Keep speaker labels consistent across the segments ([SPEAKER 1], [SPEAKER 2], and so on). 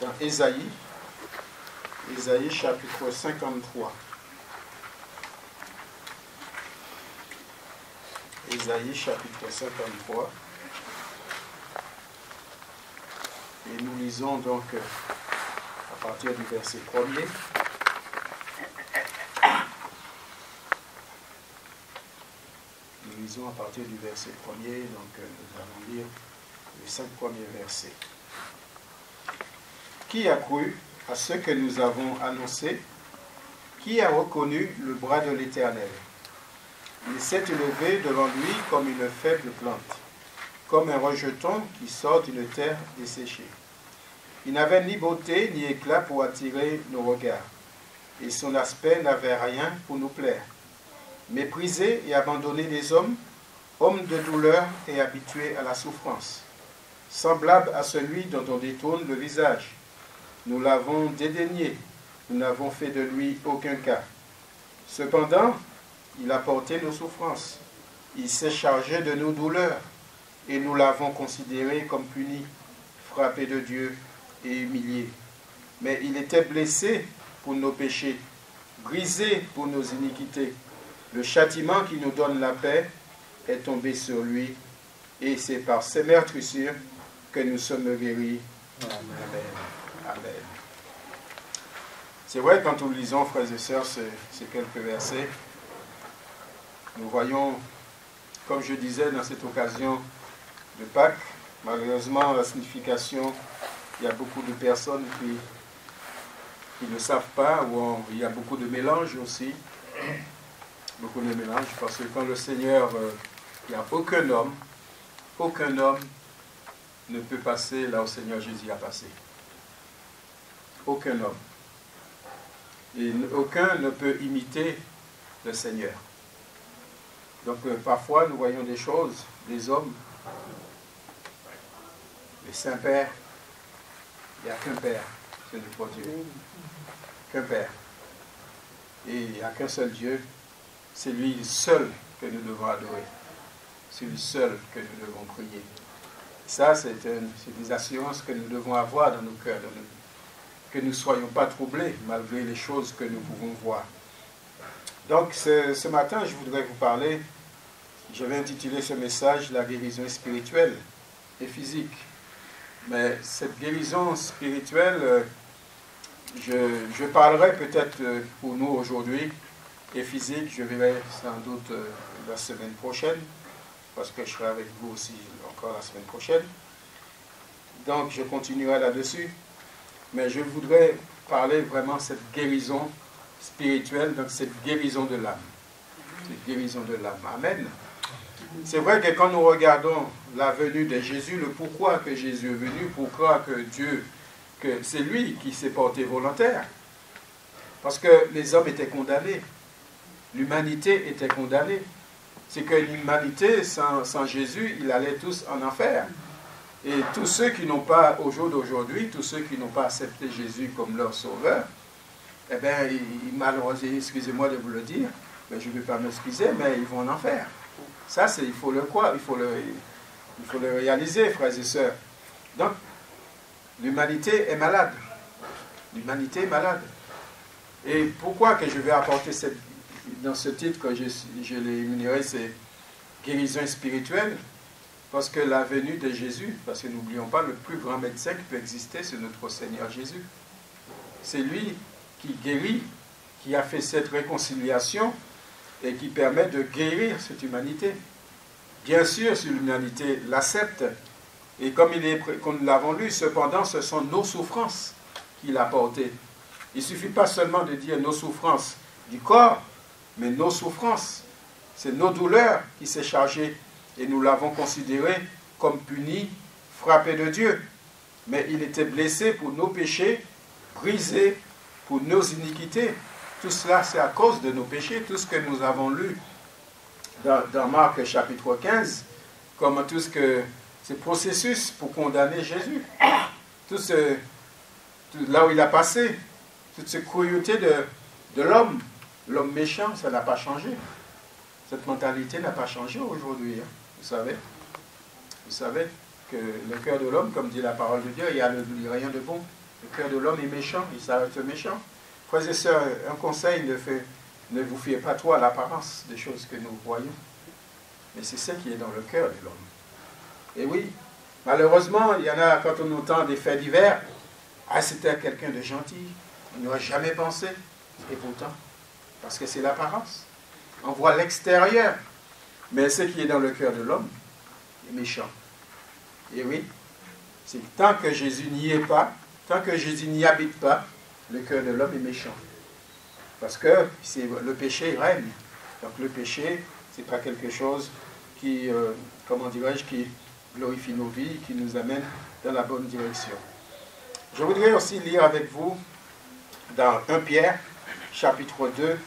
[SPEAKER 1] dans Ésaïe chapitre 53. Ésaïe chapitre 53. Et nous lisons donc à partir du verset 1er. Nous lisons à partir du verset 1er, donc nous allons lire les 5 premiers versets. Qui a cru à ce que nous avons annoncé? Qui a reconnu le bras de l'Éternel? Il s'est élevé devant lui comme une faible plante, comme un rejeton qui sort d'une terre desséchée. Il n'avait ni beauté ni éclat pour attirer nos regards, et son aspect n'avait rien pour nous plaire. Méprisé et abandonné des hommes, homme de douleur et habitué à la souffrance, semblable à celui dont on détourne le visage. Nous l'avons dédaigné, nous n'avons fait de lui aucun cas. Cependant, il a porté nos souffrances, il s'est chargé de nos douleurs, et nous l'avons considéré comme puni, frappé de Dieu et humilié. Mais il était blessé pour nos péchés, brisé pour nos iniquités. Le châtiment qui nous donne la paix est tombé sur lui, et c'est par ses meurtrissures que nous sommes guéris. Amen. Amen. C'est vrai, quand nous lisons, frères et sœurs, ces quelques versets, nous voyons, comme je disais dans cette occasion de Pâques, malheureusement, la signification, il y a beaucoup de personnes qui ne savent pas, ou il y a beaucoup de mélanges aussi. Beaucoup de mélanges, parce que quand le Seigneur, il n'y a aucun homme ne peut passer là où le Seigneur Jésus a passé. Aucun homme. Et aucun ne peut imiter le Seigneur. Donc parfois nous voyons des choses, des hommes, les saints-pères, il n'y a qu'un Père, c'est notre Dieu. Qu'un Père. Et il n'y a qu'un seul Dieu. C'est lui seul que nous devons adorer. C'est lui seul que nous devons prier. Ça, c'est des assurances que nous devons avoir dans nos cœurs, que nous ne soyons pas troublés malgré les choses que nous pouvons voir. Donc, ce matin, je voudrais vous parler, je vais intituler ce message « La guérison spirituelle et physique ». Mais cette guérison spirituelle, je parlerai peut-être pour nous aujourd'hui, et physique, je verrai sans doute la semaine prochaine, parce que je serai avec vous aussi encore la semaine prochaine. Donc, je continuerai là-dessus. Mais je voudrais parler vraiment de cette guérison spirituelle, donc cette guérison de l'âme. Cette guérison de l'âme. Amen. C'est vrai que quand nous regardons la venue de Jésus, le pourquoi que Jésus est venu, pourquoi que Dieu, que c'est lui qui s'est porté volontaire. Parce que les hommes étaient condamnés. L'humanité était condamnée. C'est que l'humanité, sans Jésus, ils allaient tous en enfer. Et tous ceux qui n'ont pas, au jour d'aujourd'hui, tous ceux qui n'ont pas accepté Jésus comme leur sauveur, eh bien, malheureusement, excusez-moi de vous le dire, mais je ne vais pas m'excuser, mais ils vont en enfer. Ça, il faut le croire, il faut le réaliser, frères et sœurs. Donc, l'humanité est malade. L'humanité est malade. Et pourquoi que je vais apporter dans ce titre que je l'ai énuméré, c'est guérison spirituelle, parce que la venue de Jésus, parce que n'oublions pas, le plus grand médecin qui peut exister, c'est notre Seigneur Jésus. C'est lui qui guérit, qui a fait cette réconciliation et qui permet de guérir cette humanité. Bien sûr, si l'humanité l'accepte, et comme nous l'avons lu, cependant, ce sont nos souffrances qu'il a portées. Il ne suffit pas seulement de dire nos souffrances du corps, mais nos souffrances, c'est nos douleurs qui s'est chargé et nous l'avons considéré comme puni, frappé de Dieu. Mais il était blessé pour nos péchés, brisé pour nos iniquités. Tout cela, c'est à cause de nos péchés, tout ce que nous avons lu dans Marc chapitre 15, comme tout ce processus pour condamner Jésus. Là où il a passé, toute cette cruauté de l'homme. L'homme méchant, ça n'a pas changé. Cette mentalité n'a pas changé aujourd'hui. Hein. Vous savez que le cœur de l'homme, comme dit la parole de Dieu, il n'y a rien de bon. Le cœur de l'homme est méchant, il s'arrête méchant. Frères et sœurs, un conseil, ne vous fiez pas trop à l'apparence des choses que nous voyons. Mais c'est ce qui est dans le cœur de l'homme. Et oui, malheureusement, il y en a, quand on entend des faits divers, ah, c'était quelqu'un de gentil, on n'aurait jamais pensé. Et pourtant, parce que c'est l'apparence. On voit l'extérieur, mais ce qui est dans le cœur de l'homme est méchant. Et oui, c'est tant que Jésus n'y est pas, tant que Jésus n'y habite pas, le cœur de l'homme est méchant. Parce que le péché règne. Donc le péché, ce n'est pas quelque chose qui, comment dirais-je, qui glorifie nos vies, qui nous amène dans la bonne direction. Je voudrais aussi lire avec vous dans 1 Pierre, chapitre 2,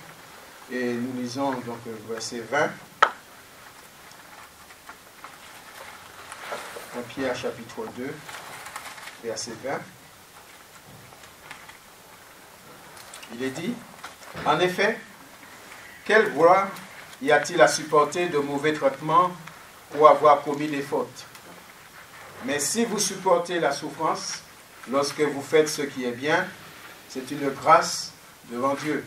[SPEAKER 1] et nous lisons donc verset 20. 1 Pierre, chapitre 2, verset 20. Il est dit, en effet, quelle gloire y a-t-il à supporter de mauvais traitements pour avoir commis des fautes? Mais si vous supportez la souffrance, lorsque vous faites ce qui est bien, c'est une grâce devant Dieu.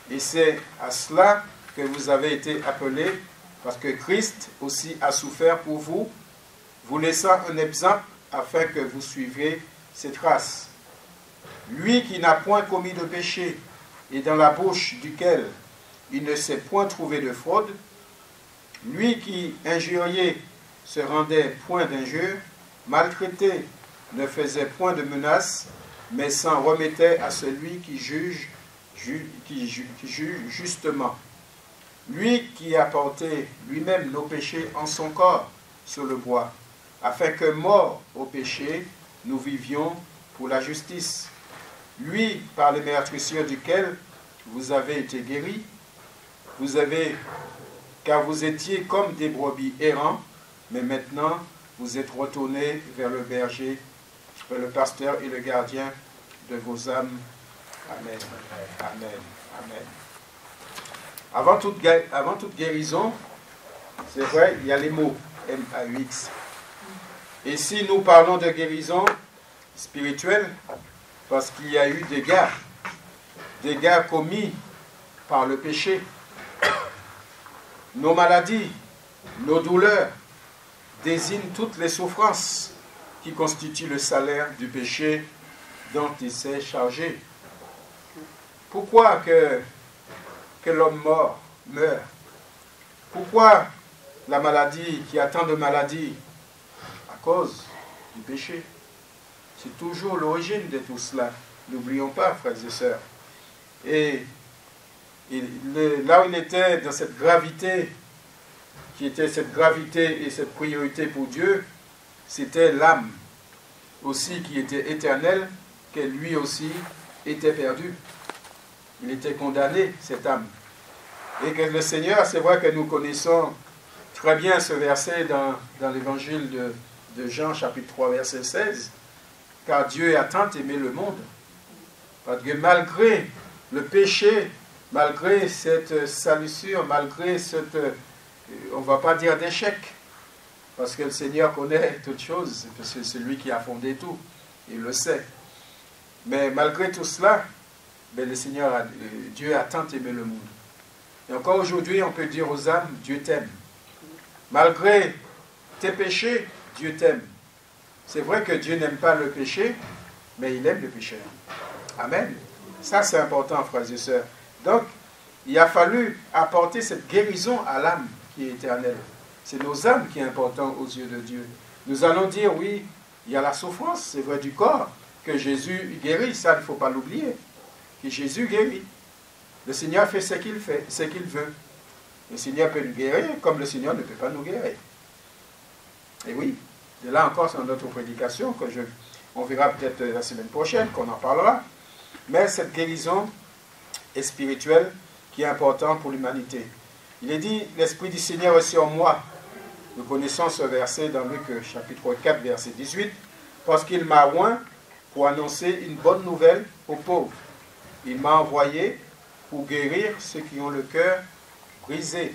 [SPEAKER 1] Et c'est à cela que vous avez été appelés, parce que Christ aussi a souffert pour vous, vous laissant un exemple afin que vous suiviez ses traces. Lui qui n'a point commis de péché, et dans la bouche duquel il ne s'est point trouvé de fraude, lui qui, injurié, se rendait point d'injure, maltraité, ne faisait point de menaces, mais s'en remettait à celui qui juge justement. Lui qui a porté lui-même nos péchés en son corps sur le bois, afin que, morts au péché, nous vivions pour la justice. Lui, par les meurtrissures duquel vous avez été guéris, car vous étiez comme des brebis errants, mais maintenant vous êtes retournés vers le berger, vers le pasteur et le gardien de vos âmes. Amen. Amen. Amen. Avant toute guérison, c'est vrai, il y a les mots M-A-U-X. Et si nous parlons de guérison spirituelle, parce qu'il y a eu des dégâts commis par le péché, nos maladies, nos douleurs désignent toutes les souffrances qui constituent le salaire du péché dont il s'est chargé. Pourquoi que l'homme mort meurt? Pourquoi la maladie, qu'il y a tant de maladies? À cause du péché. C'est toujours l'origine de tout cela. N'oublions pas, frères et sœurs. Et là où il était dans cette gravité, qui était cette gravité et cette priorité pour Dieu, c'était l'âme aussi qui était éternelle, que lui aussi était perdu. Il était condamné, cette âme. Et que le Seigneur, c'est vrai que nous connaissons très bien ce verset dans l'évangile de Jean, chapitre 3, verset 16, car Dieu a tant aimé le monde, parce que malgré le péché, malgré cette salissure, malgré cette, on ne va pas dire d'échec, parce que le Seigneur connaît toutes choses, parce que c'est lui qui a fondé tout, il le sait. Mais malgré tout cela, ben Dieu a tant aimé le monde. Et encore aujourd'hui, on peut dire aux âmes, Dieu t'aime. Malgré tes péchés, Dieu t'aime. C'est vrai que Dieu n'aime pas le péché, mais il aime le pécheur. Amen. Ça, c'est important, frères et sœurs. Donc, il a fallu apporter cette guérison à l'âme qui est éternelle. C'est nos âmes qui est important aux yeux de Dieu. Nous allons dire, oui, il y a la souffrance, c'est vrai, du corps, que Jésus guérit, ça, il ne faut pas l'oublier. Que Jésus guérit. Le Seigneur fait ce qu'il fait, ce qu'il veut. Le Seigneur peut nous guérir, comme le Seigneur ne peut pas nous guérir. Et oui, de là encore, c'est notre prédication, que on verra peut-être la semaine prochaine, qu'on en parlera. Mais cette guérison est spirituelle, qui est importante pour l'humanité. Il est dit, l'Esprit du Seigneur est sur moi. Nous connaissons ce verset dans Luc chapitre 4, verset 18, parce qu'il m'a oint pour annoncer une bonne nouvelle aux pauvres. Il m'a envoyé pour guérir ceux qui ont le cœur brisé,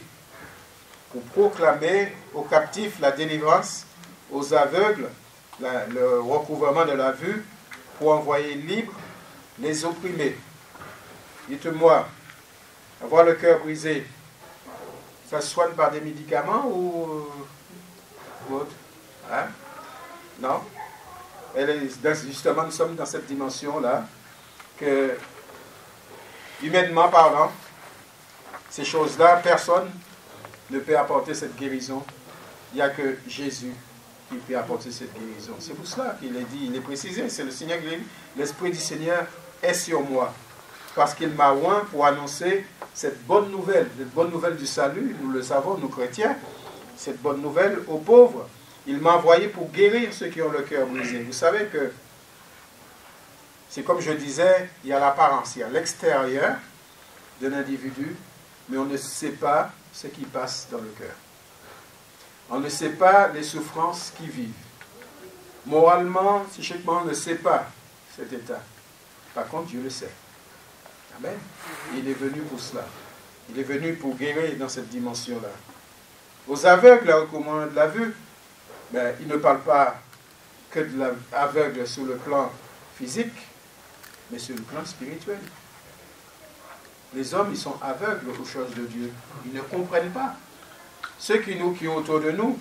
[SPEAKER 1] pour proclamer aux captifs la délivrance, aux aveugles le recouvrement de la vue, pour envoyer libre les opprimés. Dites-moi, avoir le cœur brisé, ça se soigne par des médicaments ou autre? Hein? Non? Justement, nous sommes dans cette dimension-là que, humainement parlant, ces choses-là, personne ne peut apporter cette guérison. Il n'y a que Jésus qui peut apporter cette guérison. C'est pour cela qu'il est dit, il est précisé, c'est le Seigneur qui dit, l'Esprit du Seigneur est sur moi, parce qu'il m'a oint pour annoncer cette bonne nouvelle du salut, nous le savons, nous chrétiens, cette bonne nouvelle aux pauvres. Il m'a envoyé pour guérir ceux qui ont le cœur brisé. Vous savez que, c'est comme je disais, il y a l'apparence, il y a l'extérieur de l'individu, mais on ne sait pas ce qui passe dans le cœur. On ne sait pas les souffrances qu'ils vivent. Moralement, psychiquement, on ne sait pas cet état. Par contre, Dieu le sait. Amen. Il est venu pour cela. Il est venu pour guérir dans cette dimension-là. Aux aveugles, la recommande de la vue, ben, il ne parle pas que de l'aveugle sur le plan physique, mais sur le plan spirituel. Les hommes, ils sont aveugles aux choses de Dieu. Ils ne comprennent pas. Ceux qui sont autour de nous,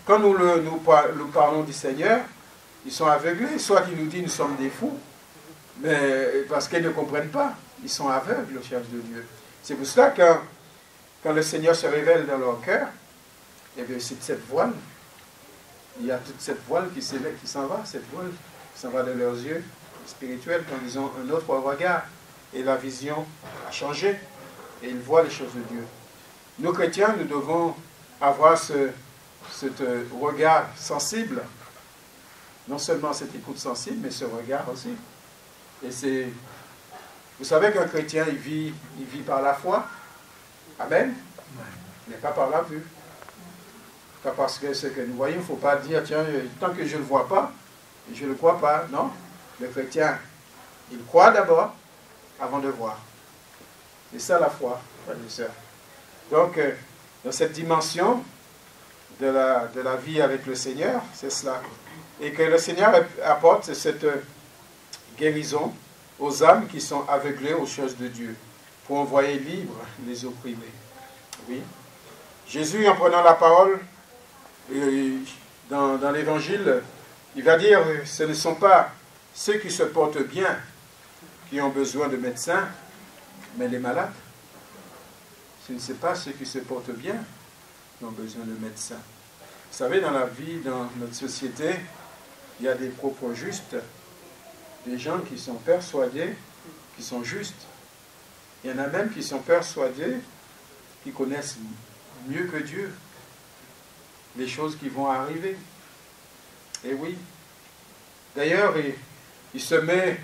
[SPEAKER 1] quand nous parlons du Seigneur, ils sont aveuglés. Soit ils nous disent nous sommes des fous, mais parce qu'ils ne comprennent pas. Ils sont aveugles aux choses de Dieu. C'est pour cela que quand le Seigneur se révèle dans leur cœur, eh bien c'est cette voile. Il y a toute cette voile qui s'en va, cette voile qui s'en va de leurs yeux spirituels quand ils ont un autre regard. Et la vision a changé. Et ils voient les choses de Dieu. Nous, chrétiens, nous devons avoir ce regard sensible. Non seulement cette écoute sensible, mais ce regard aussi. Et c'est... Vous savez qu'un chrétien, il vit par la foi. Amen. Mais pas par la vue. Pas parce que ce que nous voyons, il ne faut pas dire, tiens, tant que je ne le vois pas, je ne le crois pas. Non. Le chrétien, il croit d'abord, avant de voir. C'est ça la foi, frères et sœurs. Donc, dans cette dimension de la vie avec le Seigneur, c'est cela. Et que le Seigneur apporte cette guérison aux âmes qui sont aveuglées aux choses de Dieu, pour envoyer libres les opprimés. Oui. Jésus, en prenant la parole, dans l'Évangile, il va dire, ce ne sont pas ceux qui se portent bien qui ont besoin de médecins, mais les malades. Ce ne sont pas ceux qui se portent bien qui ont besoin de médecins. Vous savez, dans la vie, dans notre société, il y a des propos justes, des gens qui sont persuadés, qui sont justes. Il y en a même qui sont persuadés, qui connaissent mieux que Dieu les choses qui vont arriver. Et oui. D'ailleurs, il se met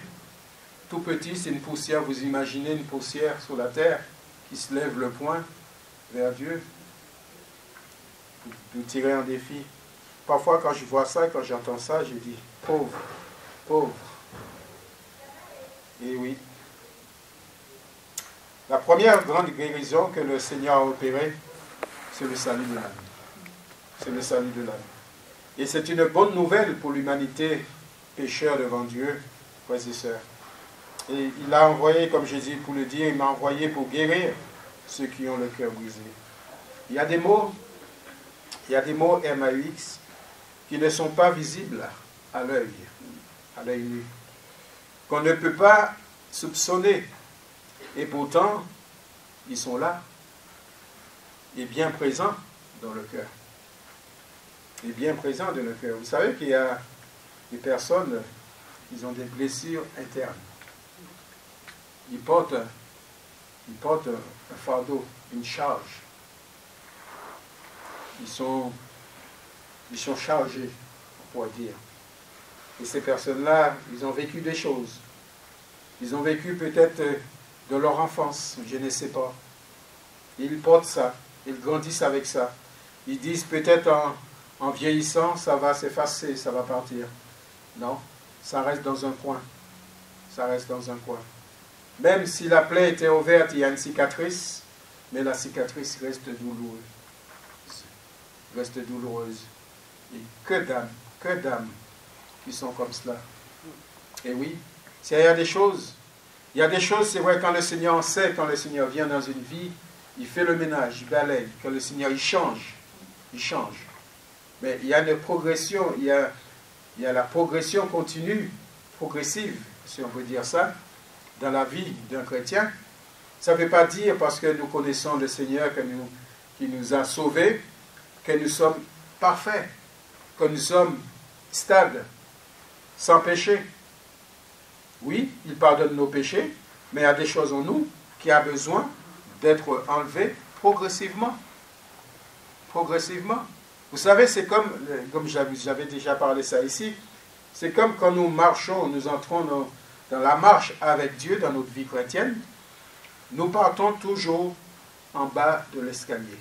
[SPEAKER 1] tout petit, c'est une poussière, vous imaginez une poussière sur la terre qui se lève le poing vers Dieu. Vous tirez un défi. Parfois, quand je vois ça, quand j'entends ça, je dis, pauvre, pauvre. Et oui. La première grande guérison que le Seigneur a opérée, c'est le salut de l'âme. C'est le salut de l'âme. Et c'est une bonne nouvelle pour l'humanité pécheur devant Dieu, frères et sœurs. Et il a envoyé, comme Jésus pour le dire, il m'a envoyé pour guérir ceux qui ont le cœur brisé. Il y a des mots MAUX, qui ne sont pas visibles à l'œil nu, qu'on ne peut pas soupçonner. Et pourtant, ils sont là, et bien présents dans le cœur. Et bien présents dans le cœur. Vous savez qu'il y a des personnes qui ont des blessures internes. Ils portent un fardeau, une charge. Ils sont chargés, on pourrait dire. Et ces personnes-là, ils ont vécu des choses. Ils ont vécu peut-être de leur enfance, je ne sais pas. Ils portent ça, ils grandissent avec ça. Ils disent peut-être en vieillissant, ça va s'effacer, ça va partir. Non, ça reste dans un coin. Ça reste dans un coin. Même si la plaie était ouverte, il y a une cicatrice, mais la cicatrice reste douloureuse. Reste douloureuse. Et que d'âmes qui sont comme cela. Et oui, il y a des choses. Il y a des choses, c'est vrai, quand le Seigneur en sait, quand le Seigneur vient dans une vie, il fait le ménage, il balaye. Quand le Seigneur, il change. Il change. Mais il y a une progression, il y a la progression continue, progressive, si on peut dire ça, dans la vie d'un chrétien. Ça ne veut pas dire, parce que nous connaissons le Seigneur qui nous a sauvés, que nous sommes parfaits, que nous sommes stables, sans péché. Oui, il pardonne nos péchés, mais il y a des choses en nous qui ont besoin d'être enlevées progressivement. Progressivement. Vous savez, c'est comme j'avais déjà parlé ça ici, c'est comme quand nous marchons, nous entrons dans la marche avec Dieu, dans notre vie chrétienne, nous partons toujours en bas de l'escalier.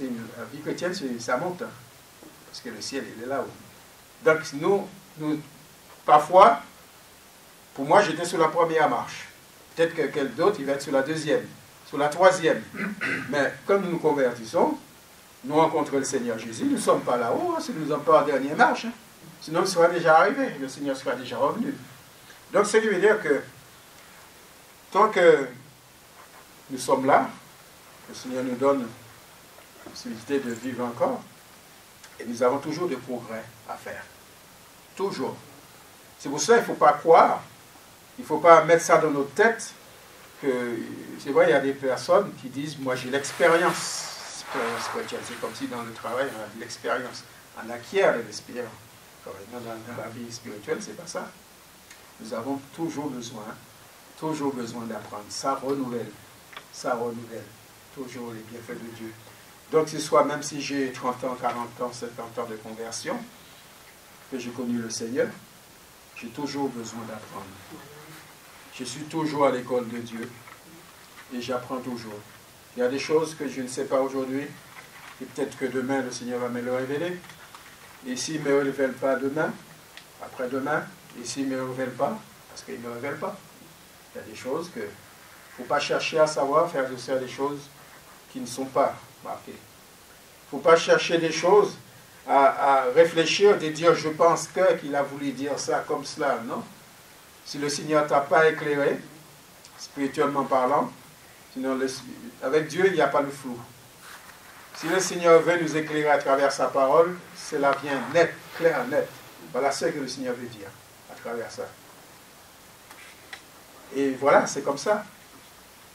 [SPEAKER 1] La vie chrétienne, ça monte, hein, parce que le ciel, il est là-haut. Donc, nous, parfois, pour moi, j'étais sur la première marche. Peut-être que quelqu'un d'autre, il va être sur la deuxième, sur la troisième. Mais comme nous nous convertissons, nous rencontrons le Seigneur Jésus, nous ne sommes pas là-haut, hein, si nous ne sommes pas en dernière marche. Hein. Sinon, il sera déjà arrivé, le Seigneur sera déjà revenu. Donc, ce qui veut dire que tant que nous sommes là, le Seigneur nous donne la possibilité de vivre encore, et nous avons toujours des progrès à faire. Toujours. C'est pour ça qu'il ne faut pas croire, il ne faut pas mettre ça dans notre tête, que c'est vrai, il y a des personnes qui disent, moi j'ai l'expérience chrétienne. C'est comme si dans le travail, on a de l'expérience. On acquiert de l'expérience. Dans la vie spirituelle, c'est pas ça. Nous avons toujours besoin d'apprendre. Ça renouvelle. Toujours les bienfaits de Dieu. Donc, ce soit même si j'ai 30 ans, 40 ans, 50 ans de conversion, que j'ai connu le Seigneur, j'ai toujours besoin d'apprendre. Je suis toujours à l'école de Dieu et j'apprends toujours. Il y a des choses que je ne sais pas aujourd'hui et peut-être que demain le Seigneur va me le révéler. Et s'il ne me révèle pas demain, après-demain, et s'il ne me révèle pas, parce qu'il ne me révèle pas, il y a des choses que il ne faut pas chercher à savoir, faire des choses qui ne sont pas marquées. Il ne faut pas chercher des choses à réfléchir, de dire je pense qu'il a voulu dire ça comme cela, non. Si le Seigneur ne t'a pas éclairé, spirituellement parlant, sinon avec Dieu, il n'y a pas le flou. Si le Seigneur veut nous éclairer à travers sa parole, cela vient net, clair, net. Voilà ce que le Seigneur veut dire à travers ça. Et voilà, c'est comme ça.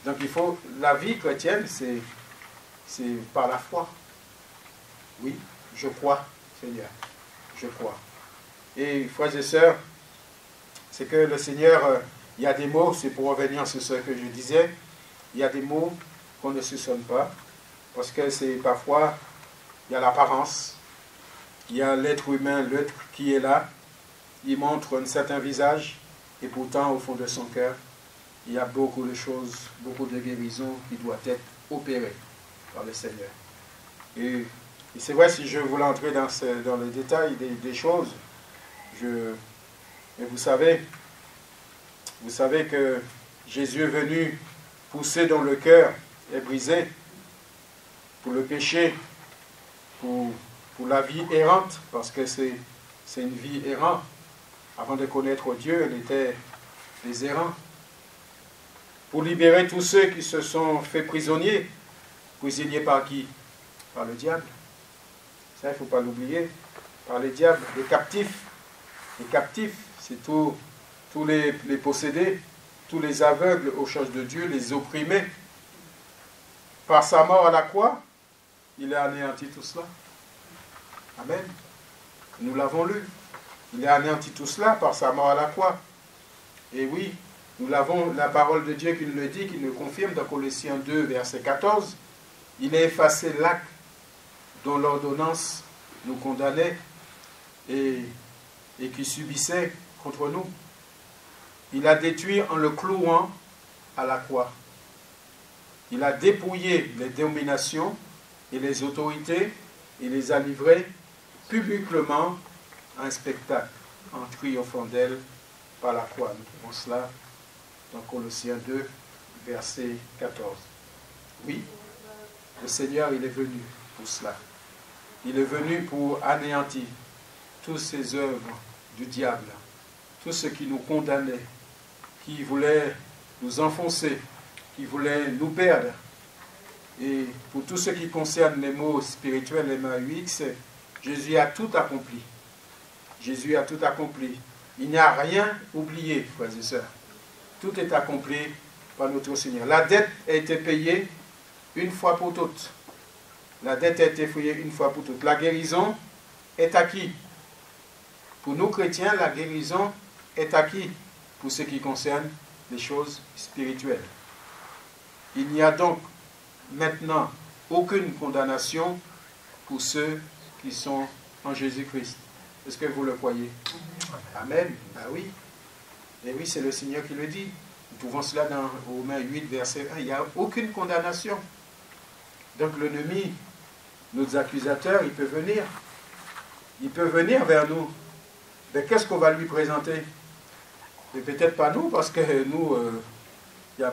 [SPEAKER 1] Donc il faut, la vie chrétienne, c'est par la foi. Oui, je crois, Seigneur, je crois. Et frères et sœurs, c'est que le Seigneur, il y a des mots, c'est pour revenir sur ce que je disais, il y a des mots qu'on ne soupçonne pas, parce que c'est parfois, il y a l'apparence, il y a l'être humain, l'être qui est là, il montre un certain visage, et pourtant au fond de son cœur, il y a beaucoup de choses, beaucoup de guérisons qui doivent être opérées par le Seigneur. Et c'est vrai, si je voulais entrer dans le détail des choses, mais vous savez que Jésus est venu pousser dans le cœur et briser pour le péché, pour la vie errante, parce que c'est une vie errante. Avant de connaître Dieu, elle était des errants. Pour libérer tous ceux qui se sont fait prisonniers. Prisonniers par qui? Par le diable. Ça, il ne faut pas l'oublier. Par le diable, les captifs. Les captifs, c'est tous les possédés, tous les aveugles aux choses de Dieu, les opprimés. Par sa mort à la croix, il a anéanti tout cela. Amen. Nous l'avons lu. Il a anéanti tout cela par sa mort à la croix. Et oui, nous avons la parole de Dieu qui nous le dit, qui nous confirme dans Colossiens 2, verset 14. Il a effacé l'acte dont l'ordonnance nous condamnait et qui subissait contre nous. Il a détruit en le clouant à la croix. Il a dépouillé les dominations et les autorités et les a livrées publiquement à un spectacle en triomphant d'elles par la croix. Nous trouvons cela dans Colossiens 2, verset 14. Oui, le Seigneur, il est venu pour cela. Il est venu pour anéantir toutes ces œuvres du diable. tout ce qui nous condamnait, qui voulait nous enfoncer, qui voulait nous perdre. Et pour tout ce qui concerne les mots spirituels, les MAUX, Jésus a tout accompli. Jésus a tout accompli. Il n'y a rien oublié, frères et sœurs. Tout est accompli par notre Seigneur. La dette a été payée une fois pour toutes. La dette a été payée une fois pour toutes. La guérison est acquise. Pour nous chrétiens, la guérison est acquise pour ce qui concerne les choses spirituelles. Il n'y a donc maintenant aucune condamnation pour ceux qui sont en Jésus-Christ. Est-ce que vous le croyez? Amen. Ah oui. Et oui, c'est le Seigneur qui le dit. Nous trouvons cela dans Romains 8, verset 1. Il n'y a aucune condamnation. Donc l'ennemi, nos accusateurs, il peut venir. Il peut venir vers nous. Mais qu'est-ce qu'on va lui présenter? Et peut-être pas nous, parce que nous, il y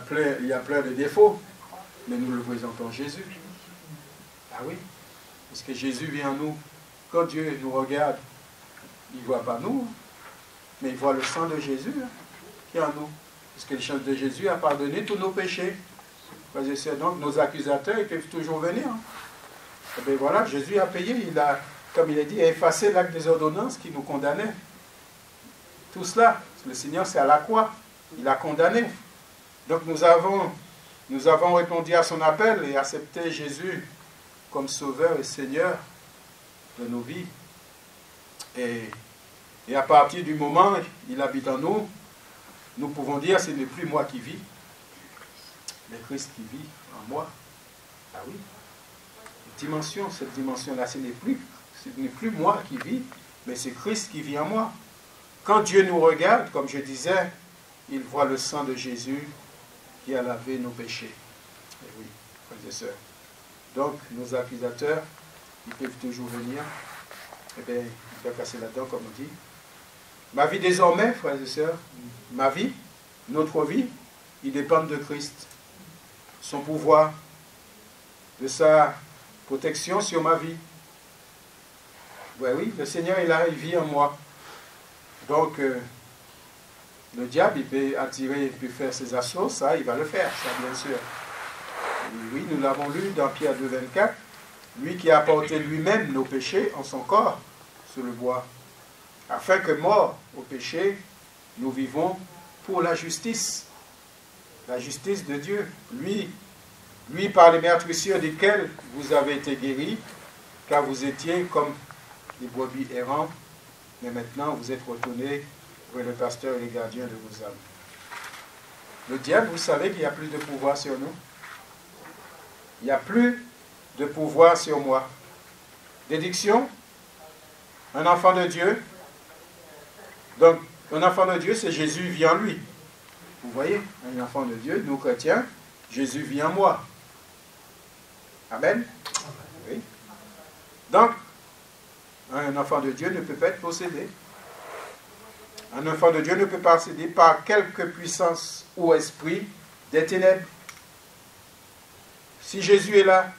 [SPEAKER 1] a plein de défauts. Mais nous le présentons Jésus. Ah oui. Parce que Jésus vient en nous. Quand Dieu nous regarde, il ne voit pas nous, mais il voit le sang de Jésus qui est en nous. Parce que le sang de Jésus a pardonné tous nos péchés. Donc nos accusateurs, ils peuvent toujours venir. Et bien voilà, Jésus a payé, il a, comme il a dit, effacé l'acte des ordonnances qui nous condamnait. Tout cela, le Seigneur, c'est à la croix. Il a condamné. Donc nous avons répondu à son appel et accepté Jésus comme sauveur et Seigneur de nos vies. Et à partir du moment où il habite en nous, nous pouvons dire, ce n'est plus moi qui vis, mais Christ qui vit en moi. Ah oui. Cette dimension-là, ce n'est plus moi qui vis, mais c'est Christ qui vit en moi. Quand Dieu nous regarde, comme je disais, il voit le sang de Jésus qui a lavé nos péchés. Et oui, frères et sœurs. Donc, nos accusateurs, ils peuvent toujours venir. Eh bien, il doit passer là-dedans, comme on dit. Ma vie désormais, frères et sœurs, ma vie, notre vie, ils dépendent de Christ. Son pouvoir, de sa protection sur ma vie. Ouais, oui, le Seigneur est là, il vit en moi. Donc, le diable, il peut attirer, il peut faire ses assauts, ça, il va le faire, ça, bien sûr. Et oui, nous l'avons lu dans Pierre 2, 24. Lui qui a porté lui-même nos péchés en son corps sur le bois, afin que, morts au péché, nous vivons pour la justice de Dieu. Lui par les meurtrissures desquelles vous avez été guéris, car vous étiez comme des brebis errants, mais maintenant vous êtes retournés vers le pasteur et les gardiens de vos âmes. Le diable, vous savez qu'il n'y a plus de pouvoir sur nous. Il n'y a plus de pouvoir sur moi. Déduction, un enfant de Dieu. Donc, un enfant de Dieu, c'est Jésus vit en lui. Vous voyez, un enfant de Dieu, nous chrétiens, Jésus vit en moi. Amen. Oui. Donc, un enfant de Dieu ne peut pas être possédé. Un enfant de Dieu ne peut pas être possédé par quelque puissance ou esprit des ténèbres. Si Jésus est là,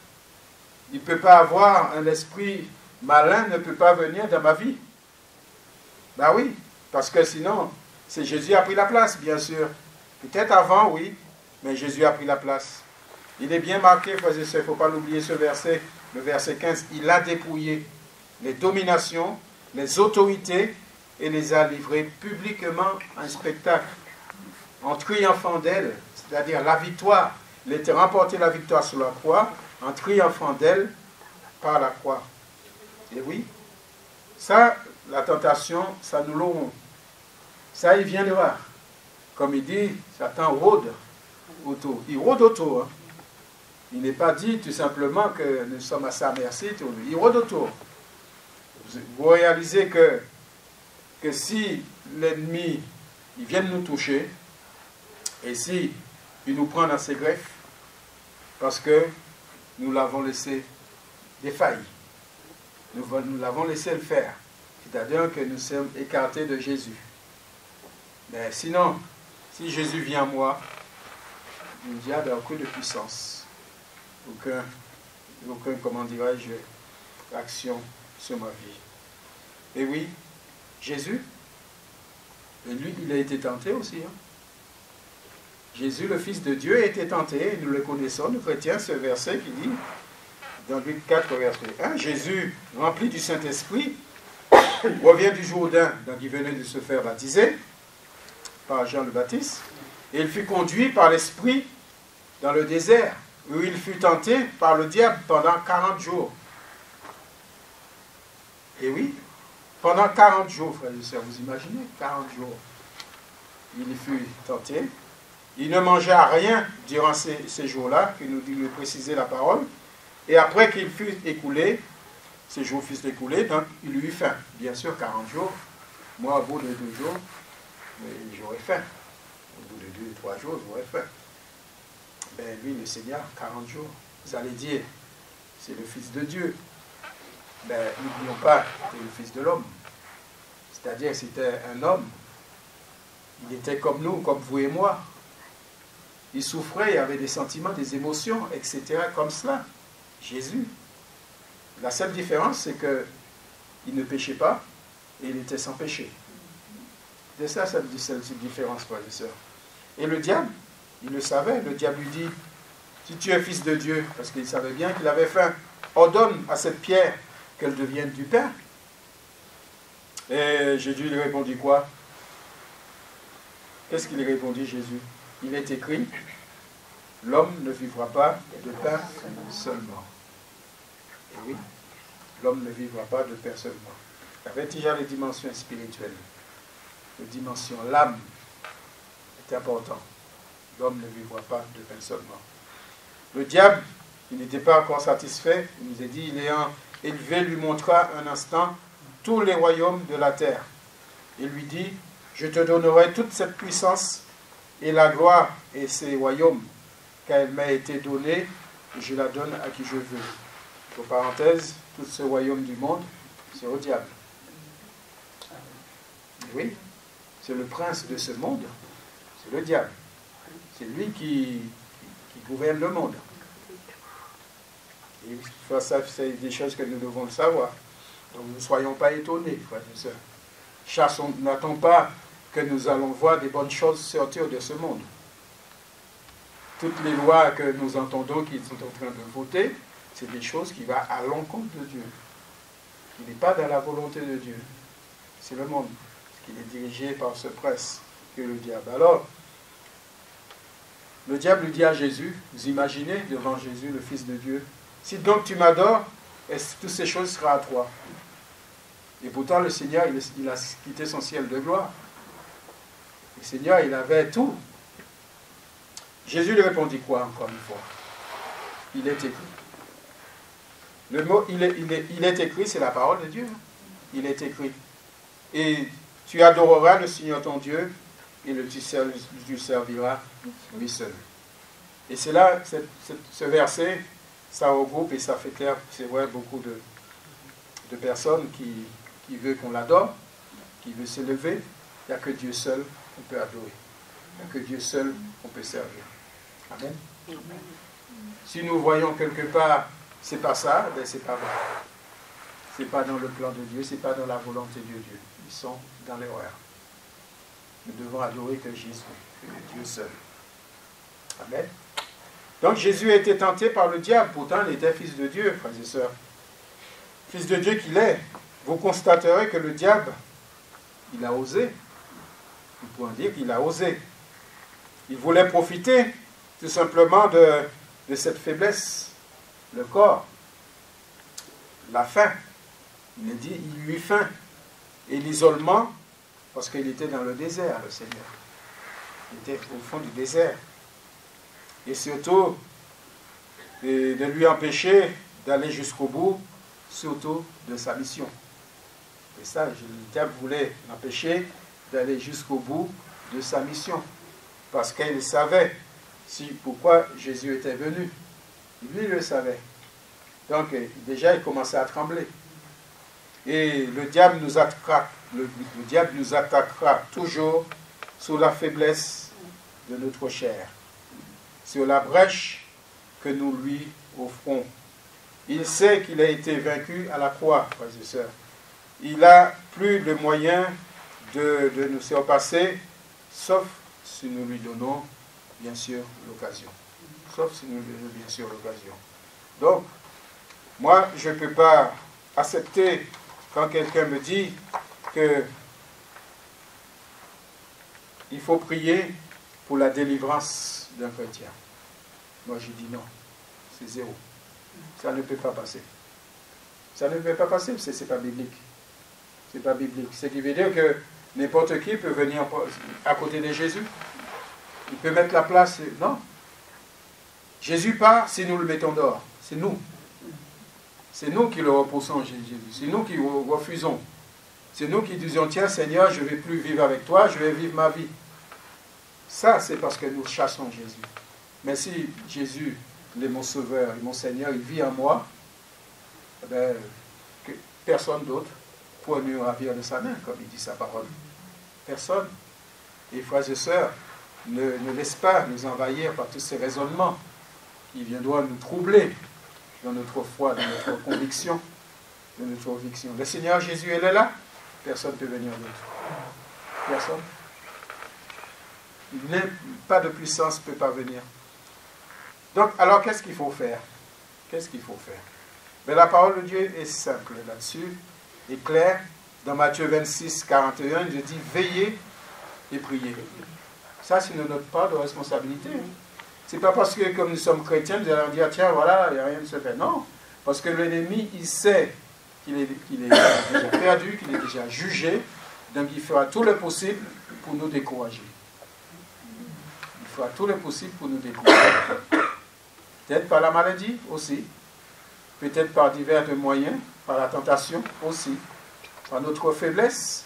[SPEAKER 1] il ne peut pas avoir un esprit malin, ne peut pas venir dans ma vie. Ben oui, parce que sinon, c'est Jésus a pris la place, bien sûr. Peut-être avant, oui, mais Jésus a pris la place. Il est bien marqué, frères et sœurs, il ne faut pas l'oublier ce verset, le verset 15, il a dépouillé les dominations, les autorités, et les a livrées publiquement en spectacle, en triomphant d'elle, c'est-à-dire la victoire. Il était remporté la victoire sur la croix, en triomphant d'elle par la croix. Et oui, ça, la tentation, ça nous l'aurons. Ça, il viendra. Comme il dit, Satan rôde autour. Il rôde autour. Hein. Il n'est pas dit tout simplement que nous sommes à sa merci. Il rôde autour. Vous réalisez que si l'ennemi, il vient nous toucher, et si il nous prend dans ses greffes, parce que nous l'avons laissé défaillir. Nous l'avons laissé le faire. C'est-à-dire que nous sommes écartés de Jésus. Mais sinon, si Jésus vient à moi, le diable n'a aucune puissance. Aucun, comment dirais-je, action sur ma vie. Et oui, Jésus, Et lui, il a été tenté aussi. Hein. Jésus, le Fils de Dieu, a été tenté. Et nous le connaissons, nous chrétiens, ce verset qui dit, dans Luc 4, verset 1, Jésus, rempli du Saint-Esprit, revient du Jourdain, donc il venait de se faire baptiser par Jean le Baptiste, et il fut conduit par l'Esprit dans le désert, où il fut tenté par le diable pendant 40 jours. Et oui, pendant 40 jours, frères et sœurs, vous imaginez, 40 jours, il fut tenté. Il ne mangea rien durant ces jours-là, que nous dit préciser la parole, et après qu'il fut écoulé, ces jours furent écoulés, donc il eut faim. Bien sûr, 40 jours, moi, au bout de 2 jours, j'aurais faim. Au bout de 2-3 jours, j'aurais faim. Ben lui, le Seigneur, 40 jours, vous allez dire, c'est le Fils de Dieu. Ben, n'oublions pas, c'était le Fils de l'homme. C'est-à-dire, c'était un homme. Il était comme nous, comme vous et moi. Il souffrait, il avait des sentiments, des émotions, etc. comme cela. Jésus. La seule différence, c'est qu'il ne péchait pas et il était sans péché. C'est ça, cette différence, frères et sœurs. Et le diable, il le savait. Le diable lui dit, si tu es fils de Dieu, parce qu'il savait bien qu'il avait faim, ordonne à cette pierre qu'elle devienne du pain. Et Jésus lui répondit quoi? Qu'est-ce qu'il répondit, Jésus? Il est écrit, l'homme ne vivra pas de pain seulement. Et oui, l'homme ne vivra pas de pain seulement. Il y avait déjà les dimensions spirituelles. Les dimensions, l'âme est important. L'homme ne vivra pas de pain seulement. Le diable, il n'était pas encore satisfait. Il nous a dit, il ayant élevé, lui montra un instant tous les royaumes de la terre. Il lui dit, je te donnerai toute cette puissance et la gloire et ces royaumes, car elle m'a été donnée, et je la donne à qui je veux. Entre parenthèses, tout ce royaume du monde, c'est au diable. Oui, c'est le prince de ce monde, c'est le diable. C'est lui qui gouverne le monde. Et ça, c'est des choses que nous devons le savoir. Donc ne soyons pas étonnés, frères et sœurs. N'attendons pas que nous allons voir des bonnes choses sortir de ce monde. Toutes les lois que nous entendons qu'ils sont en train de voter, c'est des choses qui vont à l'encontre de Dieu. Qui n'est pas dans la volonté de Dieu. C'est le monde qui est dirigé par ce prince que le diable. Alors, le diable dit à Jésus, vous imaginez devant Jésus, le Fils de Dieu, si donc tu m'adores, toutes ces choses seront à toi. Et pourtant, le Seigneur, il a quitté son ciel de gloire. Le Seigneur, il avait tout. Jésus lui répondit quoi, encore une fois? Il est écrit. Le mot il est écrit, c'est la parole de Dieu. Il est écrit. Et tu adoreras le Seigneur ton Dieu, et tu serviras lui seul. Et c'est là, ce verset, ça regroupe et ça fait clair, c'est vrai, beaucoup de personnes qui veulent qu'on l'adore, qui veulent s'élever. Il n'y a que Dieu seul qu'on peut adorer. Il n'y a que Dieu seul qu'on peut servir. Amen. Si nous voyons quelque part, c'est pas ça, ben c'est pas vrai. C'est pas dans le plan de Dieu, c'est pas dans la volonté de Dieu. Ils sont dans l'erreur. Nous devons adorer que Jésus, que Dieu seul. Amen. Donc Jésus a été tenté par le diable, pourtant il était fils de Dieu, frères et sœurs. Fils de Dieu qu'il est, vous constaterez que le diable, il a osé. Nous pouvons dire qu'il a osé. Il voulait profiter tout simplement de cette faiblesse, le corps, la faim. Il lui eut faim. Et l'isolement, parce qu'il était dans le désert, le Seigneur. Il était au fond du désert. Et surtout, de lui empêcher d'aller jusqu'au bout, surtout de sa mission. Et ça, le diable voulait l'empêcher d'aller jusqu'au bout de sa mission. Parce qu'il savait pourquoi Jésus était venu. Lui, il le savait. Donc, déjà, il commençait à trembler. Et le diable nous attaquera toujours sur la faiblesse de notre chair, sur la brèche que nous lui offrons. Il sait qu'il a été vaincu à la croix, frères et sœurs. Il n'a plus le moyen de nous surpasser, sauf si nous lui donnons, bien sûr, l'occasion. Sauf si nous lui donnons, bien sûr, l'occasion. Donc, moi, je ne peux pas accepter quand quelqu'un me dit que il faut prier pour la délivrance d'un chrétien. Moi, je dis non. C'est zéro. Ça ne peut pas passer. Ça ne peut pas passer parce que ce n'est pas biblique. C'est pas biblique. Ce qui veut dire que n'importe qui peut venir à côté de Jésus. Il peut mettre la place. Non. Jésus part si nous le mettons dehors. C'est nous. C'est nous qui le repoussons, Jésus. C'est nous qui refusons. C'est nous qui disons, tiens Seigneur, je ne vais plus vivre avec toi, je vais vivre ma vie. Ça, c'est parce que nous chassons Jésus. Mais si Jésus, il est mon sauveur et mon Seigneur, il vit en moi, eh bien, personne d'autre pour nous ravir de sa main, comme il dit sa parole. Personne. Et frères et sœurs, ne laisse pas nous envahir par tous ces raisonnements qui viendront nous troubler dans notre foi, dans notre conviction, dans notre conviction. Le Seigneur Jésus, il est là, personne ne peut venir d'autre. Personne. Pas de puissance ne peut pas venir. Donc, alors, qu'est-ce qu'il faut faire? Qu'est-ce qu'il faut faire? Mais la parole de Dieu est simple là-dessus, est claire. Dans Matthieu 26, 41, il dit « Veillez et priez ». Ça, c'est notre part de responsabilité. Ce n'est pas parce que, comme nous sommes chrétiens, nous allons dire « Tiens, voilà, il n'y a rien de se faire ». Non, parce que l'ennemi, il sait qu'il est déjà perdu, qu'il est déjà jugé, donc il fera tout le possible pour nous décourager. Il fera tout le possible pour nous décourager. Peut-être par la maladie aussi, peut-être par divers moyens, par la tentation aussi, par notre faiblesse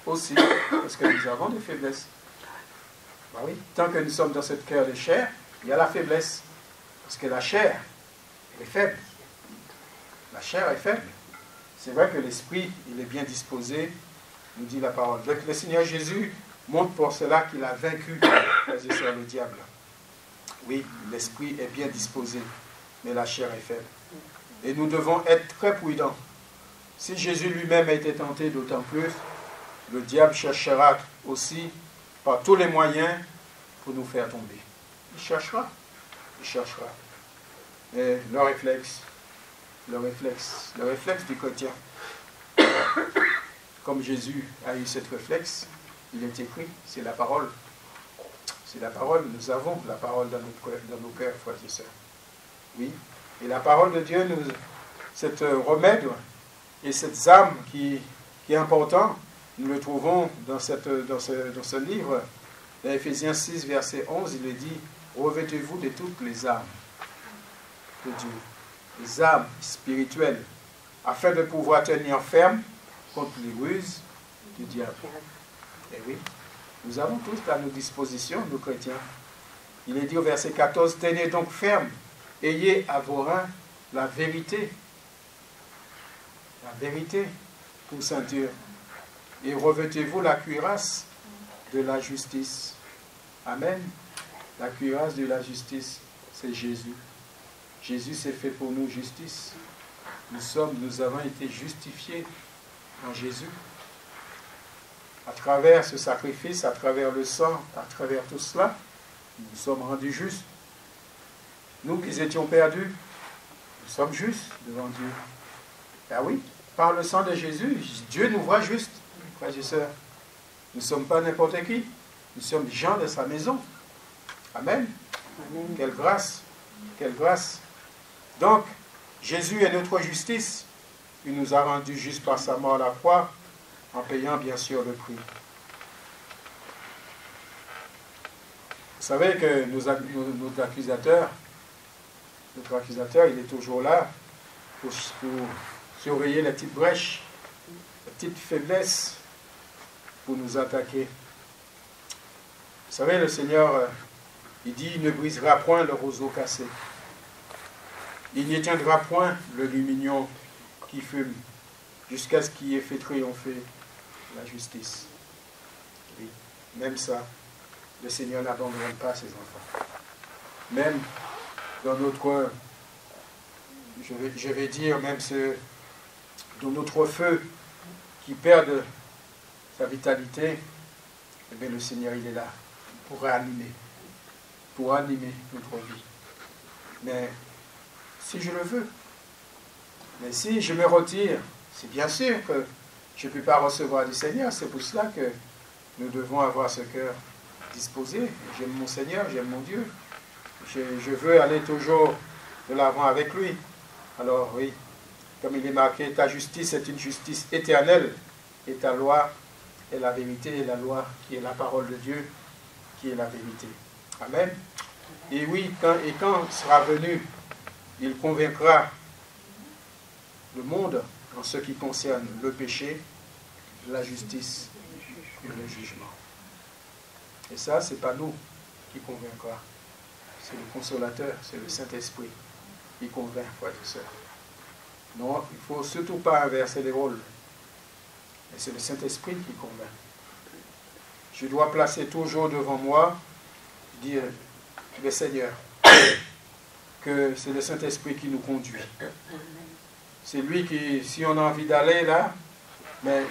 [SPEAKER 1] aussi, parce que nous avons des faiblesses. Ben oui, tant que nous sommes dans cette cœur de chair, il y a la faiblesse, parce que la chair, elle est faible. La chair est faible. C'est vrai que l'esprit, il est bien disposé, nous dit la parole. Donc le Seigneur Jésus montre pour cela qu'il a vaincu le diable. Oui, l'esprit est bien disposé, mais la chair est faible. Et nous devons être très prudents. Si Jésus lui-même a été tenté, d'autant plus, le diable cherchera aussi par tous les moyens pour nous faire tomber. Il cherchera. Il cherchera. Et le réflexe du chrétien. Comme Jésus a eu cette réflexe, il est écrit, c'est la parole. C'est la parole, nous avons la parole dans nos cœurs, frères et sœurs. Oui, et la parole de Dieu, cette remède et cette âme qui est important, nous le trouvons dans ce livre, dans Éphésiens 6, verset 11, il est dit, revêtez-vous de toutes les âmes de Dieu, les âmes spirituelles, afin de pouvoir tenir ferme contre les ruses du diable. Et oui, nous avons tous à nos dispositions, nos chrétiens. Il est dit au verset 14, tenez donc ferme, ayez à vos reins la vérité pour ceinture, et revêtez-vous la cuirasse de la justice. Amen. La cuirasse de la justice, c'est Jésus. Jésus s'est fait pour nous justice. Nous avons été justifiés en Jésus. À travers ce sacrifice, à travers le sang, à travers tout cela, nous sommes rendus justes. Nous qui étions perdus, nous sommes justes devant Dieu. Ah oui, par le sang de Jésus, Dieu nous voit justes, frères et sœurs. Nous ne sommes pas n'importe qui. Nous sommes des gens de sa maison. Amen. Amen. Quelle grâce. Quelle grâce. Donc, Jésus est notre justice. Il nous a rendus justes par sa mort à la croix, en payant bien sûr le prix. Vous savez que notre accusateur, il est toujours là pour surveiller les petites brèches, les petites faiblesses, pour nous attaquer. Vous savez, le Seigneur, il dit, il ne brisera point le roseau cassé. Il n'y tiendra point le lumignon qui fume, jusqu'à ce qu'il ait fait triompher la justice. Oui, même ça, le Seigneur n'abandonne pas ses enfants. Même dans notre, je vais dire, même dans notre feu qui perd sa vitalité, eh bien, le Seigneur, il est là pour animer notre vie. Mais si je le veux, mais si je me retire, c'est bien sûr que je ne peux pas recevoir du Seigneur. C'est pour cela que nous devons avoir ce cœur disposé. J'aime mon Seigneur, j'aime mon Dieu. Je veux aller toujours de l'avant avec lui. Alors oui, comme il est marqué, ta justice est une justice éternelle et ta loi est la vérité et la loi qui est la parole de Dieu, qui est la vérité. Amen. Et oui, quand sera venu, il convaincra le monde en ce qui concerne le péché, la justice et le jugement. Et ça, ce n'est pas nous qui convaincra. C'est le consolateur, c'est le Saint-Esprit qui convainc, frères et sœurs. Non, il ne faut surtout pas inverser les rôles. Mais c'est le Saint-Esprit qui convainc. Je dois placer toujours devant moi, dire, le Seigneur, que c'est le Saint-Esprit qui nous conduit. C'est lui qui, si on a envie d'aller là, mais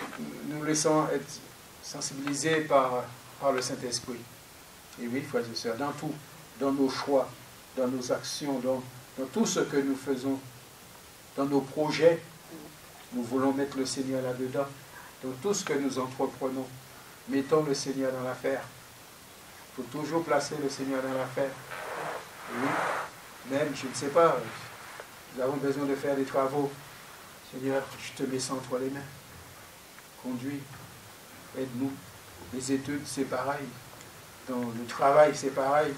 [SPEAKER 1] nous laissons être sensibilisés par le Saint-Esprit. Et oui, frères et sœurs, dans tout, dans nos choix, dans nos actions, dans tout ce que nous faisons, dans nos projets, nous voulons mettre le Seigneur là-dedans. Dans tout ce que nous entreprenons, mettons le Seigneur dans l'affaire. Il faut toujours placer le Seigneur dans l'affaire. Oui, même, je ne sais pas, nous avons besoin de faire des travaux. Seigneur, je te mets ça entre les mains. Conduis, aide-nous. Les études, c'est pareil. Dans le travail, c'est pareil.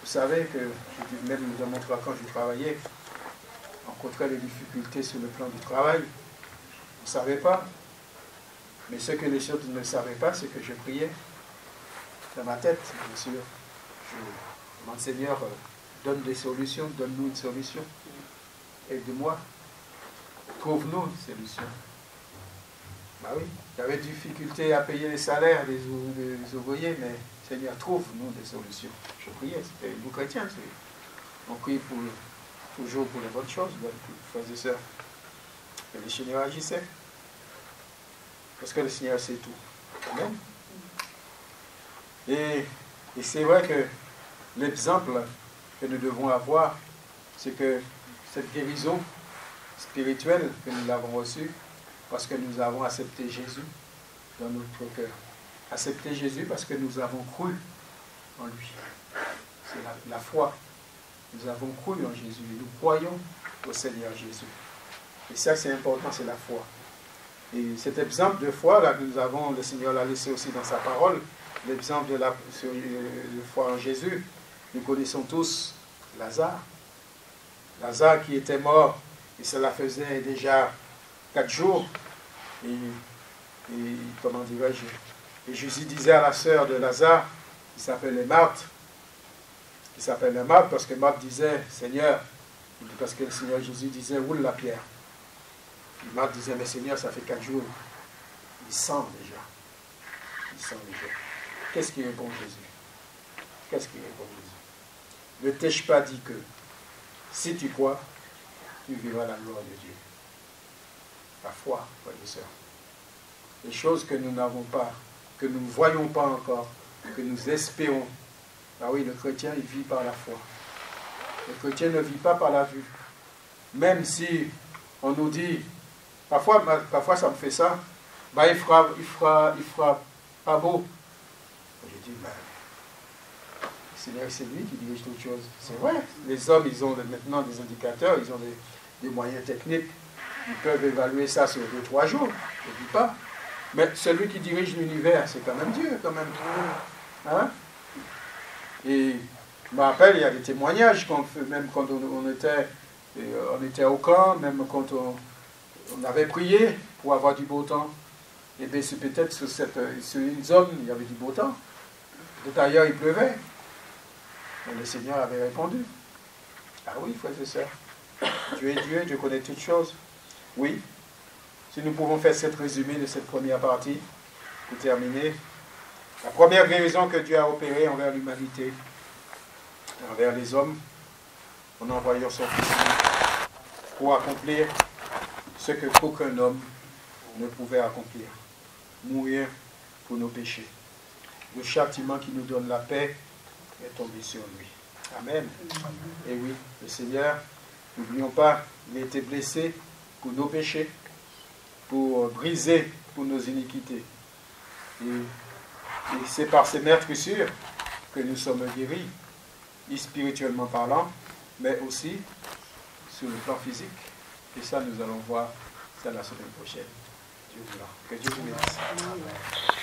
[SPEAKER 1] Vous savez que, même dans mon travail, quand je travaillais, on rencontrait des difficultés sur le plan du travail. On ne savait pas. Mais ce que les autres ne savaient pas, c'est que je priais dans ma tête, bien sûr. Je demande, Seigneur, donne des solutions, donne-nous une solution. Aide-moi. Trouve-nous une solution. Bah oui, j'avais des difficultés à payer les salaires des ouvriers, mais Seigneur, trouve-nous des solutions. Je priais, c'était nous chrétiens. On prie toujours pour les bonnes choses, frères et sœurs. Et le Seigneur agissait. Parce que le Seigneur sait tout. Amen. Et c'est vrai que l'exemple que nous devons avoir, c'est que cette guérison spirituelle que nous l'avons reçue, parce que nous avons accepté Jésus dans notre cœur. Accepter Jésus parce que nous avons cru en lui. C'est la foi. Nous avons cru en Jésus et nous croyons au Seigneur Jésus. Et ça, c'est important, c'est la foi. Et cet exemple de foi, là, nous avons, le Seigneur l'a laissé aussi dans sa parole, l'exemple de la foi en Jésus. Nous connaissons tous Lazare. Lazare qui était mort, et cela faisait déjà 4 jours. Et comment dirais-je, et Jésus disait à la sœur de Lazare, qui s'appelait Marthe, parce que Marthe disait, Seigneur, parce que le Seigneur Jésus disait, roule la pierre. Et Marthe disait, mais Seigneur, ça fait 4 jours. Il sent déjà. Qu'est-ce qui répond Jésus? Ne t'ai-je pas dit que si tu crois, tu verras la gloire de Dieu? La foi, frères et sœurs. Les choses que nous n'avons pas, que nous ne voyons pas encore, que nous espérons. Ah oui, le chrétien, il vit par la foi. Le chrétien ne vit pas par la vue. Même si on nous dit, parfois ça me fait ça, bah, il fera pas beau. Je dis, c'est lui qui dirige toutes choses. C'est vrai, les hommes, ils ont maintenant des indicateurs, ils ont des moyens techniques, ils peuvent évaluer ça sur 2-3 jours, je ne dis pas. Mais celui qui dirige l'univers, c'est quand même Dieu, quand même. Hein? Et je me rappelle, il y a des témoignages qu'on fait, même quand on était au camp, même quand on avait prié pour avoir du beau temps. Et bien c'est peut-être sur une zone, il y avait du beau temps. Tout ailleurs, il pleuvait. Mais le Seigneur avait répondu. Ah oui, frères et sœurs. Dieu est Dieu, Dieu connaît toutes choses. Oui. Si nous pouvons faire cette résumé de cette première partie, pour terminer. La première guérison que Dieu a opérée envers l'humanité, envers les hommes, en envoyant son Fils pour accomplir ce que qu'aucun homme ne pouvait accomplir. mourir pour nos péchés. Le châtiment qui nous donne la paix est tombé sur lui. Amen. Et oui, le Seigneur, n'oublions pas, il a été blessé pour nos péchés, pour briser pour nos iniquités. Et c'est par ces meurtrissures que nous sommes guéris, spirituellement parlant, mais aussi sur le plan physique. Et ça, nous allons voir ça la semaine prochaine. Dieu voulant. Que Dieu vous bénisse.